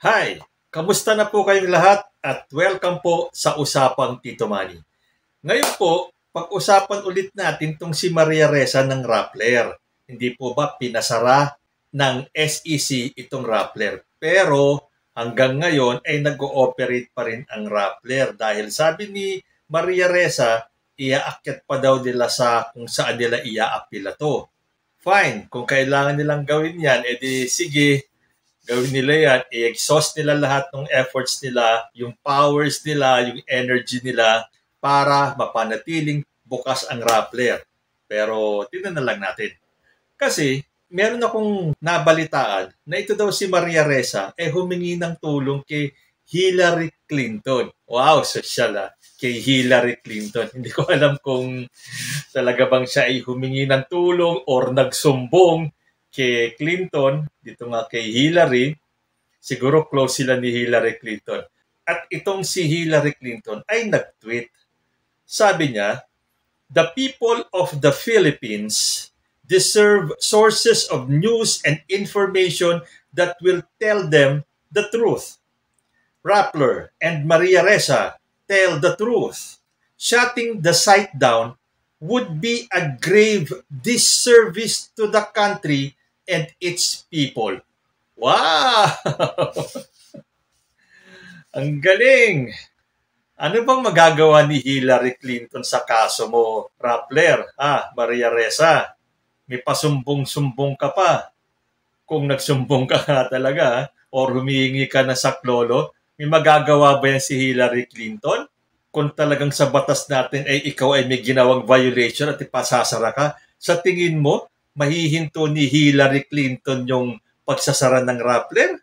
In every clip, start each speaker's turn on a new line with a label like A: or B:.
A: Hi! Kamusta na po kayong lahat at welcome po sa Usapang Tito Manny. Ngayon po, pag-usapan ulit natin tong si Maria Ressa ng Rappler. Hindi po ba pinasara ng SEC itong Rappler? Pero hanggang ngayon ay nag-ooperate pa rin ang Rappler dahil sabi ni Maria Ressa, iaakyat pa daw nila sa kung saan nila iaapila to. Fine, kung kailangan nilang gawin yan, edi sige, gawin nila yan, i-exhaust nila lahat ng efforts nila, yung powers nila, yung energy nila para mapanatiling bukas ang Rappler. Pero tingnan na lang natin. Kasi meron akong nabalitaan na ito daw si Maria Ressa humingi ng tulong kay Hillary Clinton. Wow, social kay Hillary Clinton. Hindi ko alam kung talaga bang siya ay humingi ng tulong or nagsumbong kay Clinton, dito nga kay Hillary, siguro close sila ni Hillary Clinton. At itong si Hillary Clinton ay nag-tweet. Sabi niya, "The people of the Philippines deserve sources of news and information that will tell them the truth. Rappler and Maria Ressa tell the truth. Shutting the site down would be a grave disservice to the country and its people." Wow! Ang galing! Ano bang magagawa ni Hillary Clinton sa kaso mo, Rappler? Maria Ressa, may pasumbong-sumbong ka pa. Kung nagsumbong ka nga talaga, or humihingi ka na saklolo, may magagawa ba yan si Hillary Clinton? Kung talagang sa batas natin ay ikaw ay may ginawang violation at ipasasara ka, sa tingin mo, mahihinto ni Hillary Clinton yung pagsasara ng Rappler?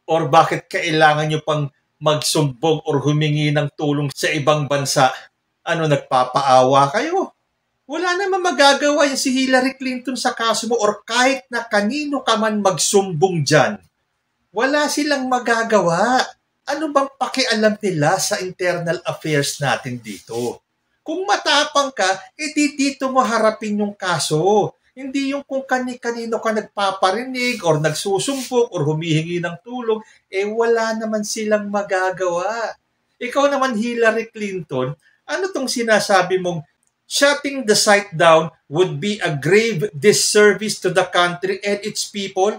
A: Or bakit kailangan nyo pang magsumbong or humingi ng tulong sa ibang bansa? Ano, nagpapaawa kayo? Wala naman magagawa yung si Hillary Clinton sa kaso mo or kahit na kanino ka man magsumbong dyan. Wala silang magagawa. Ano bang pakialam nila sa internal affairs natin dito? Kung matapang ka, edi dito mo harapin yung kaso. Hindi yung kung kani-kanino ka nagpaparinig or nagsusumbong or humihingi ng tulong, wala naman silang magagawa. Ikaw naman, Hillary Clinton, ano tong sinasabi mong shutting the site down would be a grave disservice to the country and its people?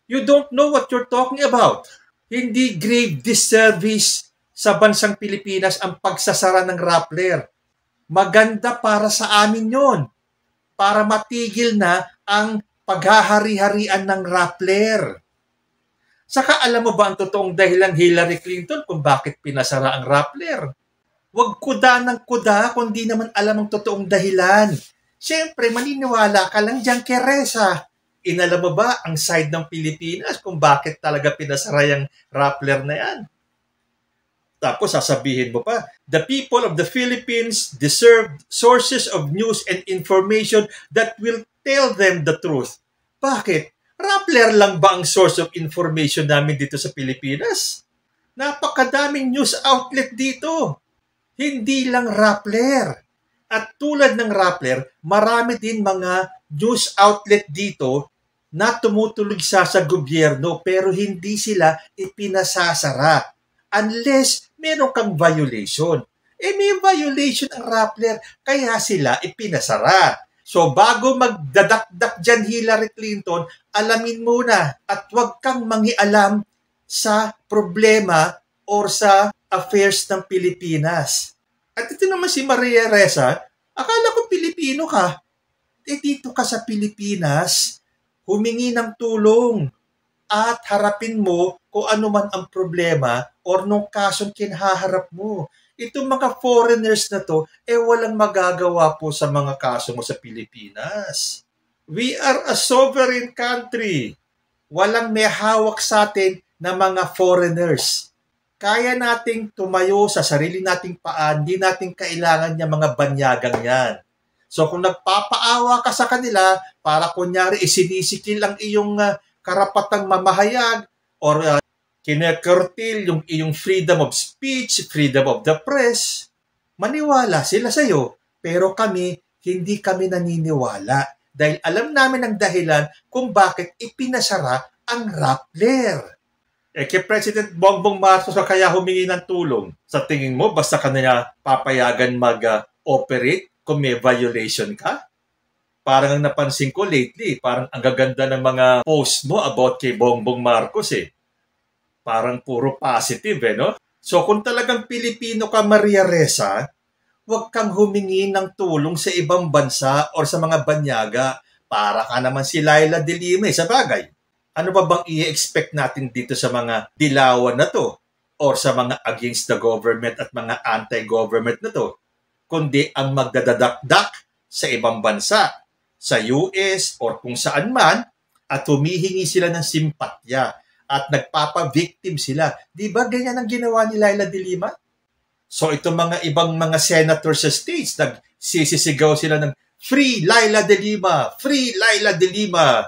A: You don't know what you're talking about. Hindi grave disservice sa bansang Pilipinas ang pagsasara ng Rappler. Maganda para sa amin yon, para matigil na ang paghahari-harian ng Rappler. Saka alam mo ba ang totoong dahilan, Hillary Clinton, kung bakit pinasara ang Rappler? Huwag kuda ng kuda kung di naman alam ang totoong dahilan. Siyempre, maniniwala ka lang dyan kay Ressa. Inalam mo ba ang side ng Pilipinas kung bakit talaga pinasara yung Rappler na yan? Tapos sasabihin mo pa, the people of the Philippines deserve sources of news and information that will tell them the truth. Bakit? Rappler lang ba ang source of information namin dito sa Pilipinas? Napakadaming news outlet dito. Hindi lang Rappler. At tulad ng Rappler, marami din mga news outlet dito na tumutuloy sa gobyerno pero hindi sila ipinasasara. Unless meron kang violation. May violation ang Rappler, kaya sila ipinasara. So bago magdadakdak dyan Hillary Clinton, alamin muna at huwag kang mangialam sa problema or sa affairs ng Pilipinas. At ito naman si Maria Ressa, akala ko Pilipino ka. Dito ka sa Pilipinas, humingi ng tulong at harapin mo kung ano man ang problema or nung kasong kinaharap mo. Itong mga foreigners na to, walang magagawa po sa mga kaso mo sa Pilipinas. We are a sovereign country. Walang may hawak sa atin na mga foreigners. Kaya nating tumayo sa sarili nating paan, hindi natin kailangan niya mga banyagang yan. So kung nagpapaawa ka sa kanila, para kunyari isinisikil ang iyong karapatang mamahayag or kinakurtil yung iyong freedom of speech, freedom of the press, maniwala sila sa'yo. Pero kami, hindi kami naniniwala. Dahil alam namin ang dahilan kung bakit ipinasara ang Rappler. Kay President Bongbong Marcos ka kaya humingi ng tulong. Sa tingin mo, basta ka na papayagan mag-operate kung may violation ka? Parang ang napansin ko lately, parang ang gaganda ng mga post mo about kay Bongbong Marcos eh. Parang puro positive no? So kung talagang Pilipino ka, Maria Ressa, huwag kang humingi ng tulong sa ibang bansa or sa mga banyaga. Para ka naman si Laila de Lima sa bagay. Ano ba bang i-expect natin dito sa mga dilawan na to? Or sa mga against the government at mga anti-government na to? Kundi ang magdadadakdak sa ibang bansa, sa US or kung saan man, at humihingi sila ng simpatya at nagpapa-victim sila. Di ba ganyan ang ginawa ni Laila de Lima? So itong mga ibang mga senators sa states, nagsisisigaw sila ng Free Laila de Lima! Free Laila de Lima!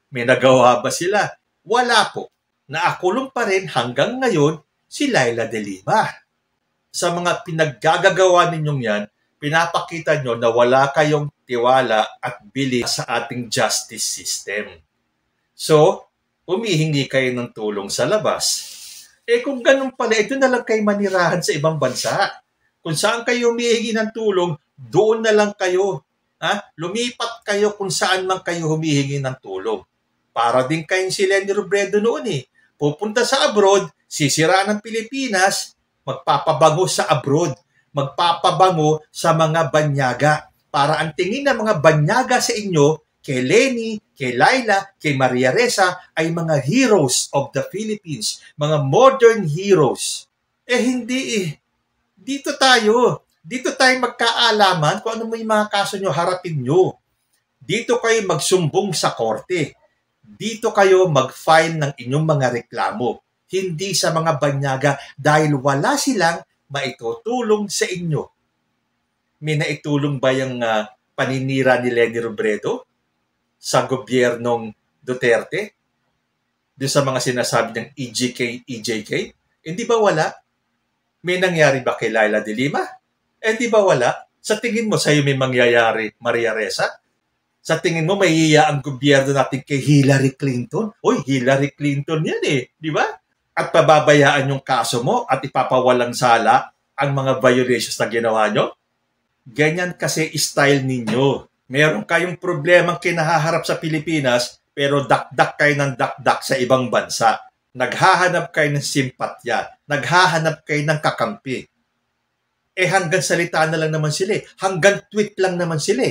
A: May nagawa ba sila? Wala po. Naakulong pa rin hanggang ngayon si Laila de Lima. Sa mga pinaggagawa ninyong yan, pinapakita nyo na wala kayong tiwala at bili sa ating justice system. So, humihingi kayo ng tulong sa labas. Kung ganun pala, ito na lang kayo manirahan sa ibang bansa. Kung saan kayo humihingi ng tulong, doon na lang kayo. Lumipat kayo kung saan man kayo humihingi ng tulong. Para din kayong si Leni Robredo noon eh. Pupunta sa abroad, sisiraan ng Pilipinas, magpapabango sa abroad, magpapabango sa mga banyaga. Para ang tingin ng mga banyaga sa inyo, kay Leni, kay Laila, kay Maria Ressa, ay mga heroes of the Philippines, mga modern heroes. Hindi eh. Dito tayo magkaalaman kung ano may mga kaso nyo, harapin nyo. Dito kayo magsumbong sa korte. Dito kayo mag-file ng inyong mga reklamo. Hindi sa mga banyaga dahil wala silang maitutulong sa inyo. May naitulong ba yung paninira ni Leni Robredo sa gobyernong Duterte? Doon sa mga sinasabi ng EJK? Hindi ba wala? May nangyari ba kay Laila de Lima? Hindi ba wala? Sa tingin mo sa'yo may mangyayari, Maria Ressa? Sa tingin mo, mahihiya ang gobyerno natin kay Hillary Clinton? Uy, Hillary Clinton yan eh, di ba? At pababayaan yung kaso mo at ipapawalang sala ang mga violations na ginawa nyo? Ganyan kasi style ninyo. Meron kayong problemang kinahaharap sa Pilipinas, pero dakdak kayo ng dakdak sa ibang bansa. Naghahanap kayo ng simpatya. Naghahanap kayo ng kakampi. Hanggang salita na lang naman sila. Hanggang tweet lang naman sila.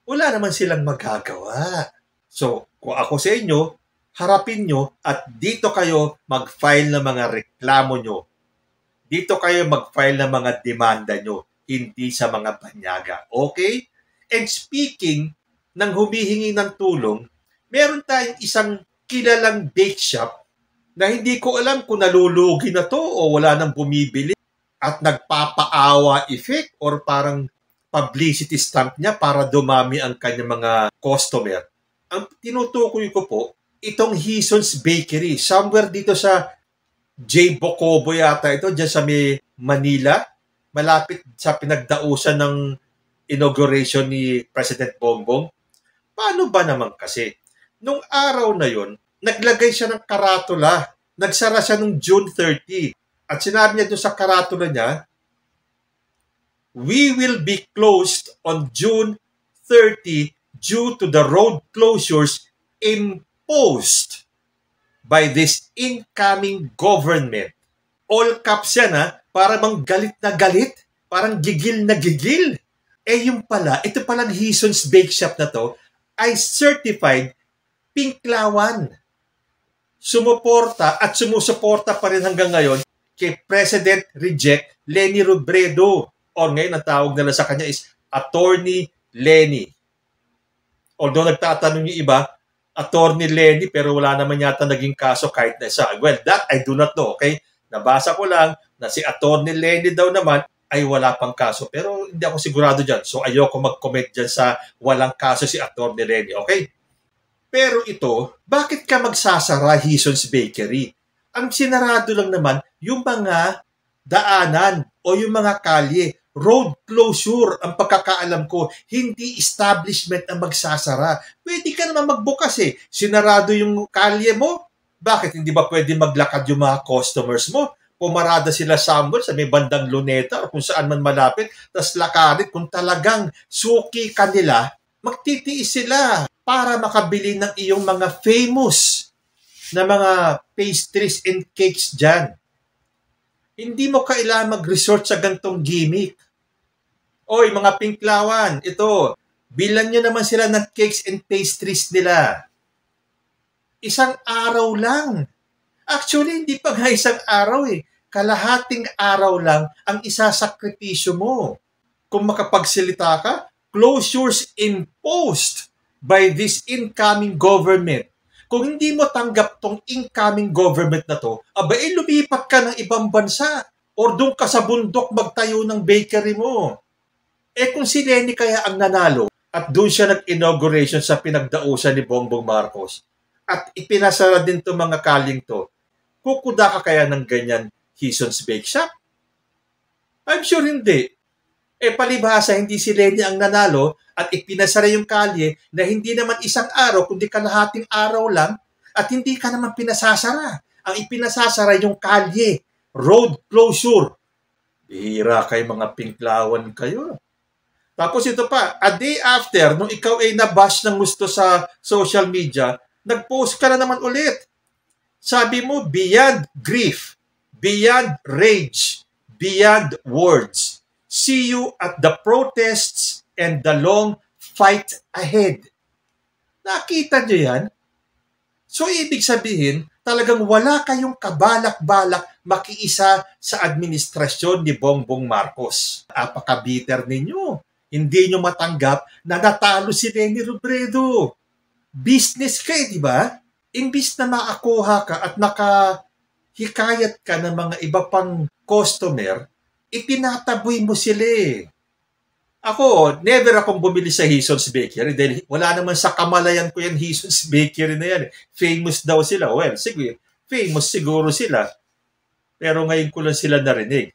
A: Wala naman silang magagawa. So, kung ako sa inyo, harapin nyo at dito kayo mag-file ng mga reklamo nyo. Dito kayo mag-file ng mga demanda nyo, hindi sa mga banyaga. Okay? And speaking ng humihingi ng tulong, meron tayong isang kilalang bake shop na hindi ko alam kung nalulugi na to o wala nang bumibili at nagpapaawa effect or parang publicity stamp niya para dumami ang kanyang mga customer. Ang tinutukoy ko po, itong Hison's Bakery, somewhere dito sa J. Bocobo yata ito, dyan sa may Manila, malapit sa pinagdausan ng inauguration ni President Bongbong. Paano ba naman kasi? Nung araw na yon, naglagay siya ng karatula, nagsara siya nung June 30. At sinabi niya doon sa karatula niya, "We will be closed on June 30 due to the road closures imposed by this incoming government." All caps yan para bang galit na galit, parang gigil na gigil. Yung pala, ito palang Hison's Bake Shop na to ay certified pinklawan. Sumuporta at sumusuporta pa rin hanggang ngayon kay President-Reject Leni Robredo. O ngayon, ang tawag nila sa kanya is Attorney Leni. Although nagtatanong yung iba, Attorney Leni, pero wala naman yata naging kaso kahit na isa. Well, that I do not know, okay? Nabasa ko lang na si Attorney Leni daw naman ay wala pang kaso. Pero hindi ako sigurado dyan. So ayoko mag-comment dyan sa walang kaso si Attorney Leni, okay? Pero ito, bakit ka magsasara Hison's Bakery? Ang sinarado lang naman yung mga daanan o yung mga kalye. Road closure, ang pagkakaalam ko, hindi establishment ang magsasara. Pwede ka naman magbukas Sinarado yung kalye mo, Bakit hindi ba pwede maglakad yung mga customers mo? Pumarada sila somewhere sa may bandang Luneta o kung saan man malapit, tas lakarin kung talagang suki kanila, magtitiis sila para makabili ng iyong mga famous na mga pastries and cakes dyan. Hindi mo kailangan mag-resort sa gantong gimmick. Oy, mga Pinklawan, ito, bilan nyo naman sila ng cakes and pastries nila. Isang araw lang. Actually, hindi pa nga isang araw eh. Kalahating araw lang ang isasakripisyo mo. Kung makapagsalita ka, closures imposed by this incoming government. Kung hindi mo tanggap tong incoming government na to, lumipat ka ng ibang bansa or doon ka sa bundok magtayo ng bakery mo. Kung si Leni kaya ang nanalo at doon siya nag-inauguration sa pinagdausan ni Bongbong Marcos at ipinasara din itong mga kaling to, kukuda ka kaya ng ganyan Hison's Bake Shop? I'm sure hindi. Palibhasa, hindi si Leni ang nanalo at ipinasara yung kalye na hindi naman isang araw, kundi kalahating araw lang at hindi ka naman pinasasara. Ang ipinasasara yung kalye, road closure. Bihira kayo mga Pinklawan kayo. Tapos ito pa, a day after, nung ikaw ay nabash ng gusto sa social media, nag-post ka na naman ulit. Sabi mo, beyond grief, beyond rage, beyond words. See you at the protests and the long fight ahead. Nakita nyo yan? So, ibig sabihin, talagang wala kayong kabalak-balak makiisa sa administrasyon ni Bongbong Marcos. Apaka-bitter ninyo. Hindi nyo matanggap na natalo si Leni Robredo. Business ka di ba? Imbis na makakuha ka at nakahikayat ka ng mga iba pang customer, itinataboy mo sila eh. Ako, never akong bumili sa Hison's Bakery dahil wala naman sa kamalayan ko yan Hison's Bakery na yan. Famous daw sila. Well, sige, famous siguro sila. Pero ngayon ko lang sila narinig.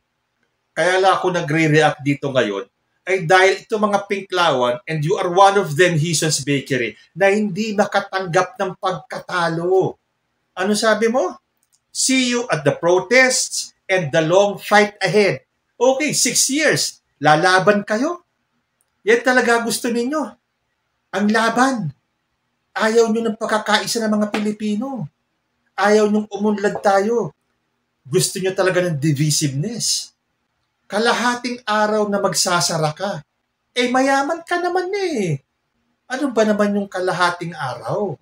A: Kaya lang ako nagre-react dito ngayon ay dahil ito mga Pinklawan and you are one of them, Hison's Bakery, na hindi makatanggap ng pagkatalo. Ano sabi mo? See you at the protests and the long fight ahead. Okay, 6 years. Lalaban kayo? Yan talaga gusto ninyo. Ang laban. Ayaw nyo ng pagkakaisa ng mga Pilipino. Ayaw nyong umunlad tayo. Gusto nyo talaga ng divisiveness. Kalahating araw na magsasara ka. Mayaman ka naman eh. Ano ba naman yung kalahating araw?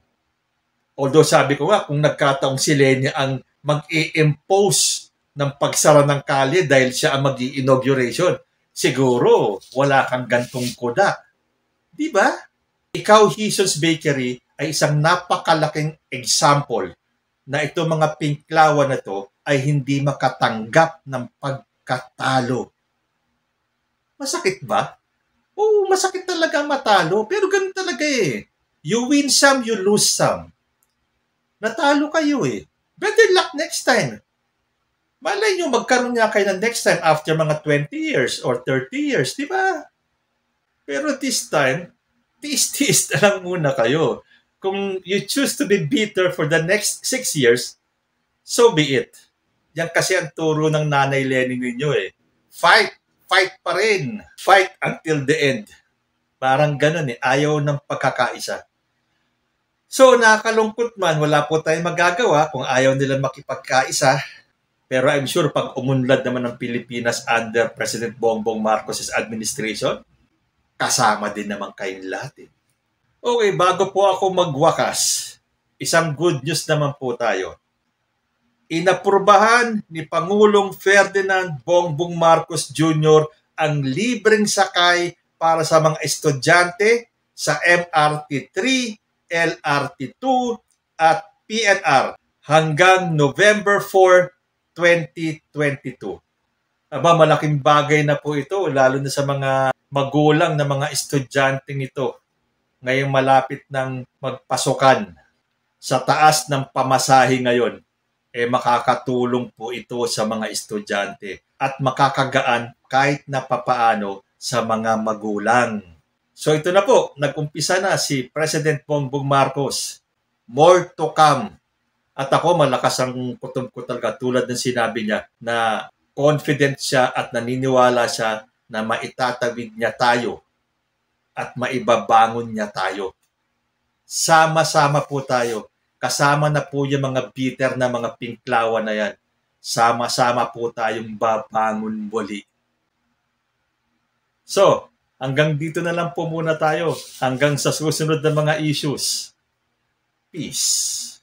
A: Although sabi ko nga, kung nagkataong si Leni ang mag-i-impose ng pagsara ng kalye dahil siya ang mag-i-inauguration, siguro wala kang gantong kuda. Di ba? Ikaw, Hison's Bakery, ay isang napakalaking example na ito mga Pinklawan na to ay hindi makatanggap ng pagkatalo. Masakit ba? Oo, masakit talaga matalo. Pero ganun talaga eh. You win some, you lose some. Natalo kayo eh. Better luck next time. Malay nyo, magkaroon nga kayo ng next time after mga 20 years or 30 years, di ba? Pero this time, tiis-tiis na lang muna kayo. Kung you choose to be bitter for the next 6 years, so be it. Yan kasi ang turo ng Nanay Leni ninyo eh. Fight! Fight pa rin! Fight until the end. Parang ganun eh. Ayaw ng pagkakaisa. So, nakakalungkot man, wala po tayong magagawa kung ayaw nila makipagkaisa. Pero I'm sure pag umunlad naman ng Pilipinas under President Bongbong Marcos' administration, kasama din naman kayong lahat eh. Okay, bago po ako magwakas, isang good news naman po tayo. Inaprubahan ni Pangulong Ferdinand Bongbong Marcos Jr. ang libreng sakay para sa mga estudyante sa MRT 3, LRT 2 at PNR hanggang November 4, 2022. Aba, malaking bagay na po ito, lalo na sa mga magulang na mga estudyanteng ito. Ngayong malapit ng magpasukan sa taas ng pamasahe ngayon, makakatulong po ito sa mga estudyante at makakagaan kahit na papaano sa mga magulang. So ito na po, nag-umpisa na si President Bongbong Marcos. More to come. At ako malakas ang kutob ko talaga tulad ng sinabi niya na confident siya at naniniwala siya na maitatawid niya tayo at maibabangon niya tayo. Sama-sama po tayo. Kasama na po yung mga bitter na mga pinklawan na yan. Sama-sama po tayong babangon muli. So, hanggang dito na lang po muna tayo. Hanggang sa susunod na mga issues. Peace.